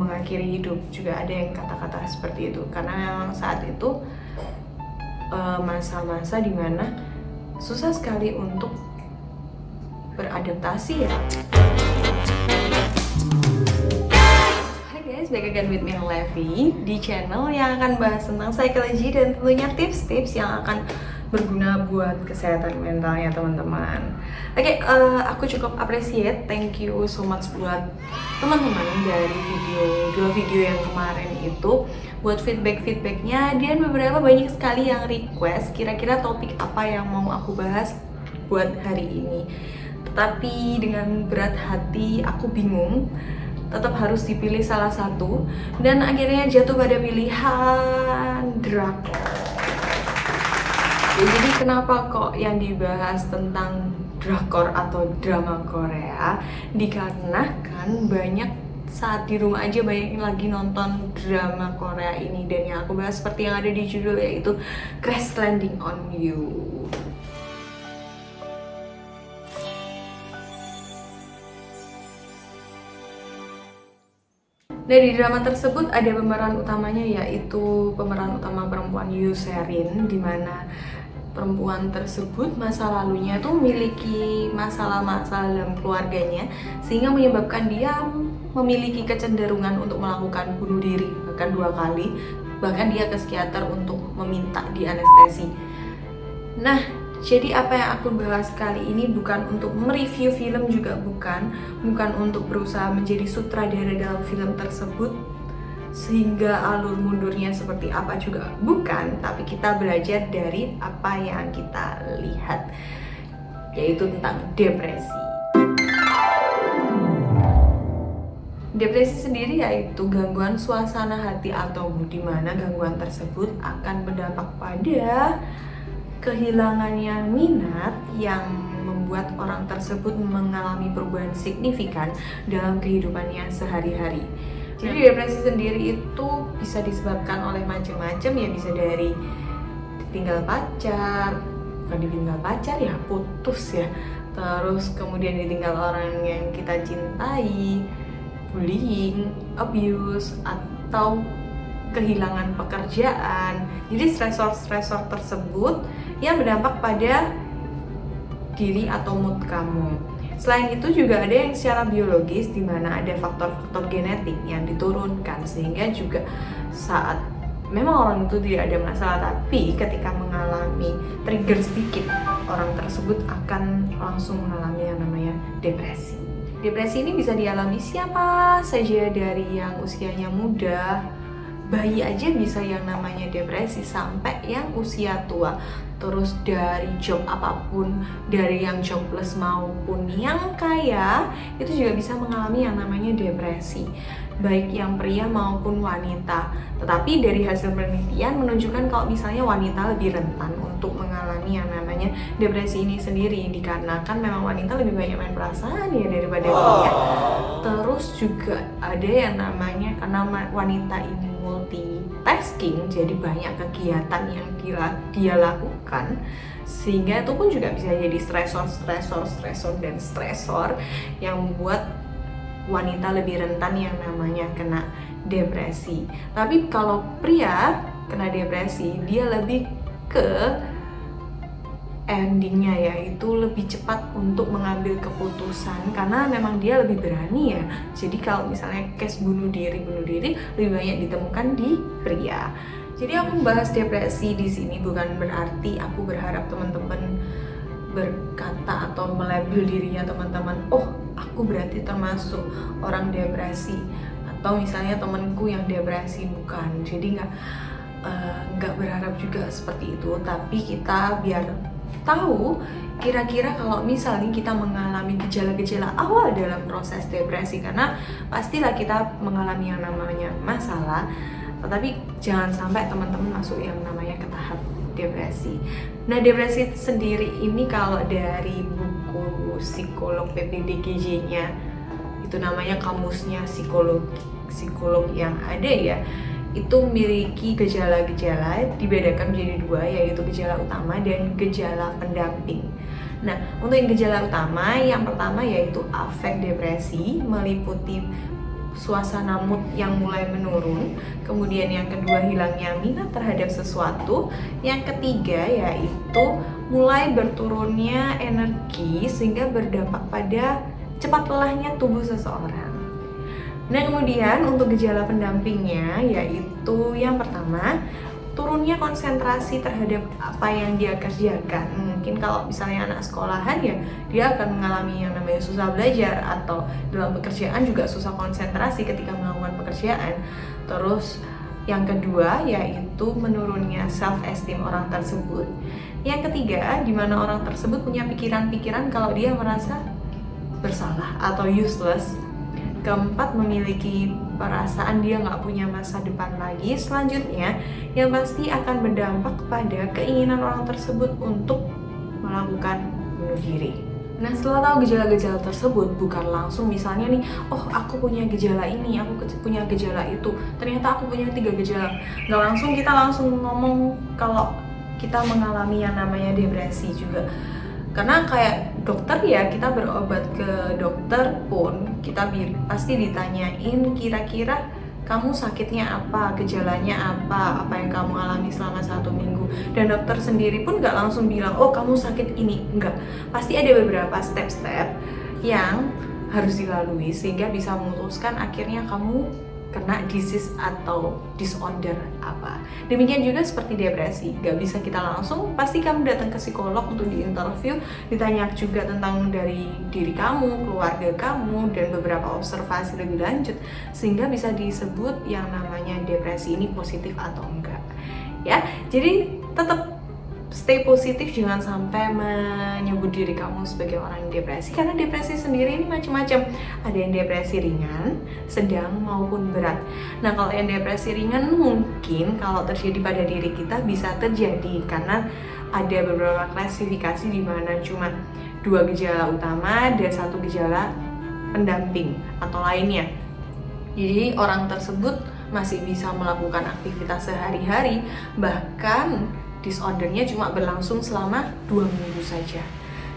mengakhiri hidup, juga ada yang kata-kata seperti itu. Karena memang saat itu masa-masa dimana susah sekali untuk beradaptasi ya. Hai guys, back again with me Levi di channel yang akan bahas tentang psikologi dan tentunya tips-tips yang akan berguna buat kesehatan mentalnya teman-teman. Oke, aku cukup appreciate, thank you so much buat teman-teman dari dua video yang kemarin itu, buat feedbacknya, dan beberapa banyak sekali yang request kira-kira topik apa yang mau aku bahas buat hari ini. Tetapi dengan berat hati aku bingung, tetap harus dipilih salah satu, dan akhirnya jatuh pada pilihan drakor. Ya, jadi kenapa kok yang dibahas tentang drakor atau drama Korea? Dikarenakan banyak saat di rumah aja banyak yang lagi nonton drama Korea ini, dan yang aku bahas seperti yang ada di judul, yaitu Crash Landing on You. Dari drama tersebut ada pemeran utamanya, yaitu pemeran utama perempuan Yoo Se-rin, di mana perempuan tersebut masa lalunya tuh memiliki masalah-masalah dalam keluarganya, sehingga menyebabkan dia memiliki kecenderungan untuk melakukan bunuh diri bahkan 2 kali. Bahkan dia ke psikiater untuk meminta dianestesi. Nah, jadi apa yang aku bahas kali ini bukan untuk mereview film, juga bukan untuk berusaha menjadi sutradara dalam film tersebut sehingga alur mundurnya seperti apa, juga bukan, tapi kita belajar dari apa yang kita lihat, yaitu tentang depresi. Depresi sendiri yaitu gangguan suasana hati atau mood, di mana gangguan tersebut akan berdampak pada kehilangannya minat yang membuat orang tersebut mengalami perubahan signifikan dalam kehidupannya sehari-hari. Jadi depresi sendiri itu bisa disebabkan oleh macam-macam ya, bisa dari ditinggal pacar, bukan ditinggal pacar ya, putus ya, terus kemudian ditinggal orang yang kita cintai, bullying, abuse, atau kehilangan pekerjaan. Jadi stresor tersebut yang berdampak pada diri atau mood kamu. Selain itu juga ada yang secara biologis, di mana ada faktor-faktor genetik yang diturunkan, sehingga juga saat memang orang itu tidak ada masalah, tapi ketika mengalami trigger sedikit, orang tersebut akan langsung mengalami yang namanya depresi. Depresi ini bisa dialami siapa saja, dari yang usianya muda, bayi aja bisa yang namanya depresi, sampai yang usia tua. Terus dari job apapun, dari yang jobless maupun yang kaya, itu juga bisa mengalami yang namanya depresi, baik yang pria maupun wanita. Tetapi dari hasil penelitian menunjukkan kalau misalnya wanita lebih rentan untuk mengalami yang namanya depresi ini sendiri, dikarenakan memang wanita lebih banyak main perasaan ya daripada pria. Terus juga ada yang namanya, karena wanita ini multitasking, jadi banyak kegiatan yang dia lakukan, sehingga itu pun juga bisa jadi stresor yang membuat wanita lebih rentan yang namanya kena depresi. Tapi kalau pria kena depresi, dia lebih ke endingnya, yaitu lebih cepat untuk mengambil keputusan, karena memang dia lebih berani ya. Jadi kalau misalnya case bunuh diri lebih banyak ditemukan di pria. Jadi aku membahas depresi di sini bukan berarti aku berharap teman-teman berkata atau melabel dirinya teman-teman, oh aku berarti termasuk orang depresi, atau misalnya temanku yang depresi, bukan. Jadi nggak berharap juga seperti itu, tapi kita biar tahu kira-kira kalau misalnya kita mengalami gejala-gejala awal dalam proses depresi, karena pastilah kita mengalami yang namanya masalah, tetapi jangan sampai teman-teman masuk yang namanya ke tahap depresi. Nah, depresi sendiri ini kalau dari buku psikolog PPDGJ-nya, itu namanya kamusnya psikolog yang ada ya, itu memiliki gejala-gejala, dibedakan menjadi 2, yaitu gejala utama dan gejala pendamping. Nah, untuk yang gejala utama, yang pertama yaitu afek depresi, meliputi suasana mood yang mulai menurun. Kemudian yang kedua, hilangnya minat terhadap sesuatu. Yang ketiga yaitu mulai berturunnya energi sehingga berdampak pada cepat lelahnya tubuh seseorang. Nah, kemudian untuk gejala pendampingnya yaitu yang pertama, turunnya konsentrasi terhadap apa yang dia kerjakan. Mungkin kalau misalnya anak sekolahan ya dia akan mengalami yang namanya susah belajar, atau dalam pekerjaan juga susah konsentrasi ketika melakukan pekerjaan. Terus yang kedua yaitu menurunnya self esteem orang tersebut. Yang ketiga, di mana orang tersebut punya pikiran-pikiran kalau dia merasa bersalah atau useless. Keempat, memiliki perasaan dia nggak punya masa depan lagi. Selanjutnya, yang pasti akan berdampak pada keinginan orang tersebut untuk melakukan bunuh diri. Nah, setelah tahu gejala-gejala tersebut, bukan langsung misalnya nih, oh aku punya gejala ini, aku punya gejala itu, ternyata aku punya 3 gejala. Nggak langsung kita ngomong kalau kita mengalami yang namanya depresi juga. Karena kayak dokter ya, kita berobat ke dokter pun kita pasti ditanyain kira-kira kamu sakitnya apa, gejalanya apa yang kamu alami selama 1 minggu. Dan dokter sendiri pun nggak langsung bilang, oh kamu sakit ini, enggak. Pasti ada beberapa step-step yang harus dilalui sehingga bisa memutuskan akhirnya kamu kena disease atau disorder apa. Demikian juga seperti depresi, gak bisa kita langsung, pasti kamu datang ke psikolog untuk diinterview, ditanya juga tentang dari diri kamu, keluarga kamu, dan beberapa observasi lebih lanjut, sehingga bisa disebut yang namanya depresi ini positif atau enggak. Ya, jadi tetap stay positif, jangan sampai menyebut diri kamu sebagai orang yang depresi, karena depresi sendiri ini macam-macam. Ada yang depresi ringan, sedang maupun berat. Nah, kalau yang depresi ringan mungkin kalau terjadi pada diri kita bisa terjadi karena ada beberapa klasifikasi di mana cuma 2 gejala utama dan 1 gejala pendamping atau lainnya. Jadi orang tersebut masih bisa melakukan aktivitas sehari-hari, bahkan disordernya cuma berlangsung selama 2 minggu saja.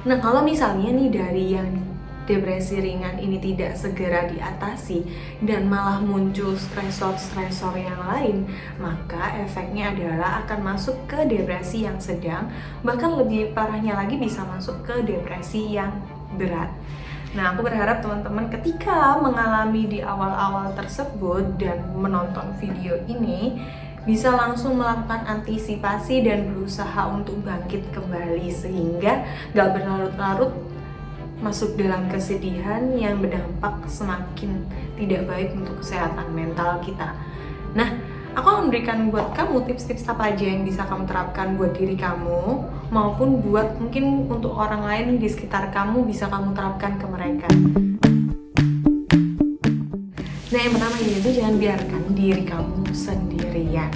Nah, kalau misalnya nih dari yang depresi ringan ini tidak segera diatasi dan malah muncul stresor-stresor yang lain, maka efeknya adalah akan masuk ke depresi yang sedang, bahkan lebih parahnya lagi bisa masuk ke depresi yang berat. Nah, aku berharap teman-teman ketika mengalami di awal-awal tersebut dan menonton video ini bisa langsung melakukan antisipasi dan berusaha untuk bangkit kembali sehingga gak berlarut-larut masuk dalam kesedihan yang berdampak semakin tidak baik untuk kesehatan mental kita. Nah, aku akan memberikan buat kamu tips-tips apa aja yang bisa kamu terapkan buat diri kamu maupun buat mungkin untuk orang lain di sekitar kamu, bisa kamu terapkan ke mereka. Nah, yang pertama itu jangan biarkan diri kamu sendirian.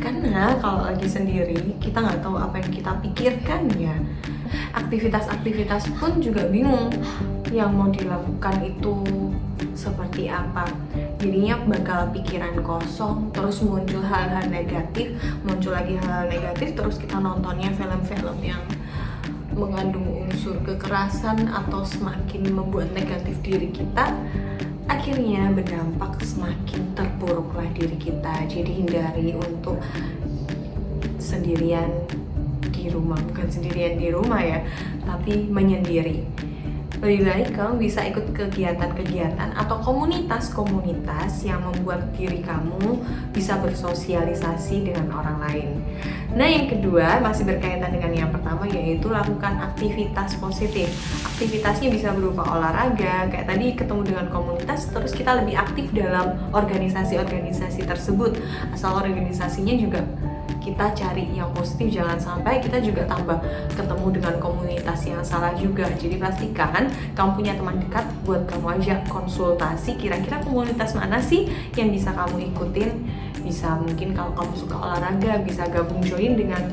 Karena kalau lagi sendiri, kita nggak tahu apa yang kita pikirkan ya. Aktivitas-aktivitas pun juga bingung yang mau dilakukan itu seperti apa. Jadinya bakal pikiran kosong, terus muncul hal-hal negatif, muncul lagi hal-hal negatif, terus kita nontonnya film-film yang mengandung unsur kekerasan atau semakin membuat negatif diri kita. Akhirnya berdampak semakin terpuruklah diri kita. Jadi hindari untuk sendirian di rumah, bukan sendirian di rumah ya, tapi menyendiri. Lebih baik kamu bisa ikut kegiatan-kegiatan atau komunitas-komunitas yang membuat diri kamu bisa bersosialisasi dengan orang lain. Nah, yang kedua masih berkaitan dengan yang pertama, yaitu lakukan aktivitas positif. Aktivitasnya bisa berupa olahraga, kayak tadi ketemu dengan komunitas, terus kita lebih aktif dalam organisasi-organisasi tersebut. Asal organisasinya juga kita cari yang positif, jangan sampai kita juga tambah ketemu dengan komunitas yang salah juga. Jadi pastikan kamu punya teman dekat buat kamu ajak konsultasi, kira-kira komunitas mana sih yang bisa kamu ikutin. Bisa mungkin kalau kamu suka olahraga, bisa gabung join dengan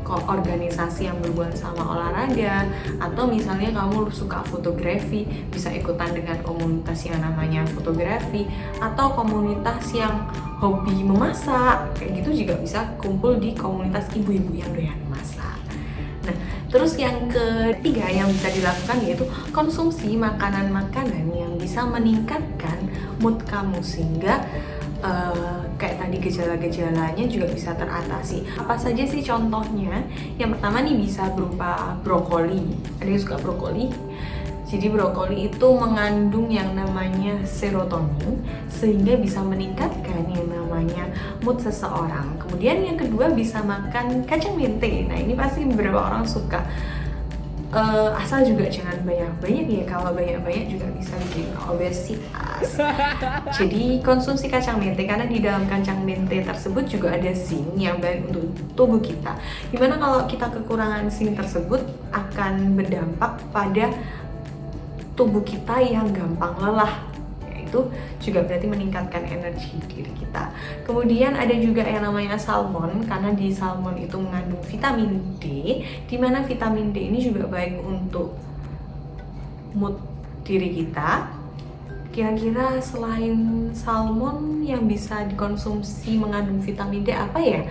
organisasi yang berhubungan sama olahraga, atau misalnya kamu suka fotografi, bisa ikutan dengan komunitas yang namanya fotografi, atau komunitas yang hobi memasak, kayak gitu juga bisa kumpul di komunitas ibu-ibu yang doyan masak. Nah, terus yang ketiga yang bisa dilakukan yaitu konsumsi makanan-makanan yang bisa meningkatkan mood kamu, sehingga kayak tadi gejala-gejalanya juga bisa teratasi. Apa saja sih contohnya? Yang pertama nih bisa berupa brokoli. Ada yang suka brokoli? Jadi brokoli itu mengandung yang namanya serotonin, sehingga bisa meningkatkan yang namanya mood seseorang. Kemudian yang kedua bisa makan kacang mente. Nah ini pasti beberapa orang suka. Asal juga jangan banyak-banyak ya, kalau banyak-banyak juga bisa bikin obesitas. Jadi konsumsi kacang mente, karena di dalam kacang mente tersebut juga ada zinc yang baik untuk tubuh kita. Dimana kalau kita kekurangan zinc tersebut akan berdampak pada tubuh kita yang gampang lelah, yaitu juga berarti meningkatkan energi diri kita. Kemudian ada juga yang namanya salmon, karena di salmon itu mengandung vitamin D, dimana vitamin D ini juga baik untuk mood diri kita. Kira-kira selain salmon yang bisa dikonsumsi mengandung vitamin D apa ya?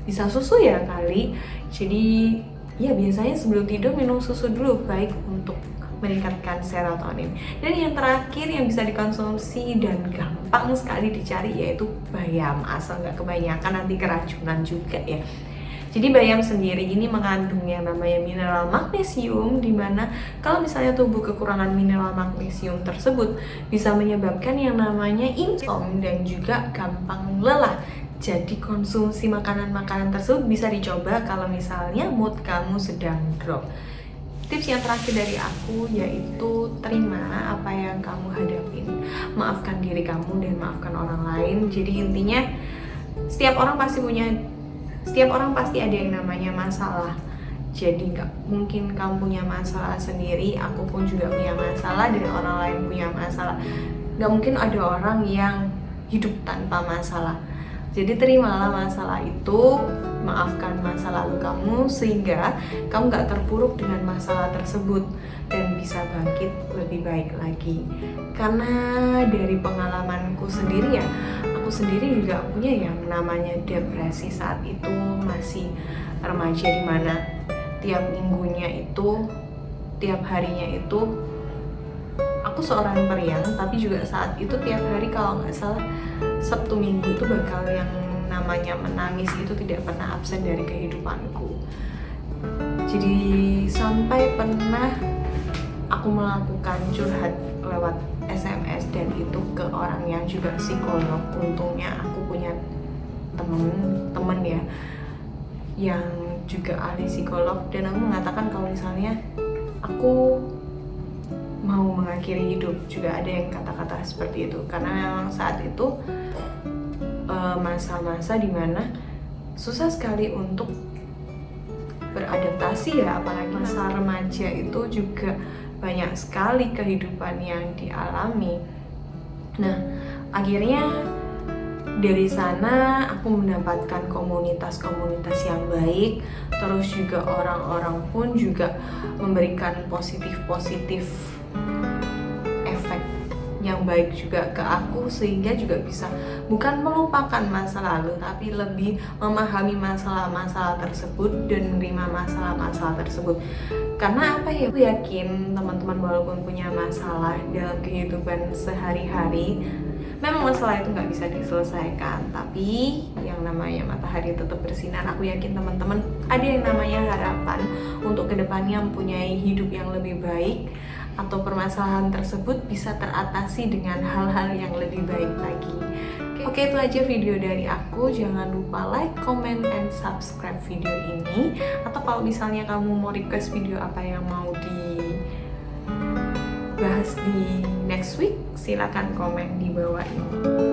Bisa susu ya kali. Jadi ya biasanya sebelum tidur minum susu dulu, baik untuk meningkatkan serotonin. Dan yang terakhir yang bisa dikonsumsi dan gampang sekali dicari yaitu bayam, asal nggak kebanyakan nanti keracunan juga ya. Jadi bayam sendiri ini mengandung yang namanya mineral magnesium, dimana kalau misalnya tubuh kekurangan mineral magnesium tersebut bisa menyebabkan yang namanya insomnia dan juga gampang lelah. Jadi konsumsi makanan-makanan tersebut bisa dicoba kalau misalnya mood kamu sedang drop. Tips yang terakhir dari aku yaitu terima apa yang kamu hadapin. Maafkan diri kamu dan maafkan orang lain. Jadi intinya setiap orang pasti ada yang namanya masalah. Jadi nggak mungkin kamu punya masalah sendiri, aku pun juga punya masalah, dan orang lain punya masalah. Nggak mungkin ada orang yang hidup tanpa masalah. Jadi terimalah masalah itu, maafkan masa lalu kamu, sehingga kamu gak terpuruk dengan masalah tersebut dan bisa bangkit lebih baik lagi. Karena dari pengalamanku sendiri ya, aku sendiri juga punya yang namanya depresi saat itu masih remaja, dimana tiap minggunya itu, tiap harinya itu aku seorang periang, tapi juga saat itu tiap hari kalau nggak salah Sabtu Minggu itu bakal yang namanya menangis itu tidak pernah absen dari kehidupanku. Jadi sampai pernah aku melakukan curhat lewat SMS, dan itu ke orang yang juga psikolog. Untungnya aku punya temen ya yang juga ahli psikolog, dan aku mengatakan kalau misalnya aku mau mengakhiri hidup. Juga ada yang kata-kata seperti itu, karena memang saat itu masa-masa dimana susah sekali untuk beradaptasi ya, apalagi masa remaja itu juga banyak sekali kehidupan yang dialami. Nah, akhirnya dari sana aku mendapatkan komunitas-komunitas yang baik, terus juga orang-orang pun juga memberikan positif-positif efek yang baik juga ke aku, sehingga juga bisa bukan melupakan masa lalu, tapi lebih memahami masalah-masalah tersebut dan menerima masalah-masalah tersebut. Karena apa ya, aku yakin teman-teman walaupun punya masalah dalam kehidupan sehari-hari, memang masalah itu nggak bisa diselesaikan, tapi yang namanya matahari tetap bersinar. Aku yakin teman-teman ada yang namanya harapan untuk kedepannya mempunyai hidup yang lebih baik, atau permasalahan tersebut bisa teratasi dengan hal-hal yang lebih baik lagi. Oke, itu aja video dari aku. Jangan lupa like, comment, and subscribe video ini. Atau kalau misalnya kamu mau request video apa yang mau dibahas di next week, silakan komen di bawah ini.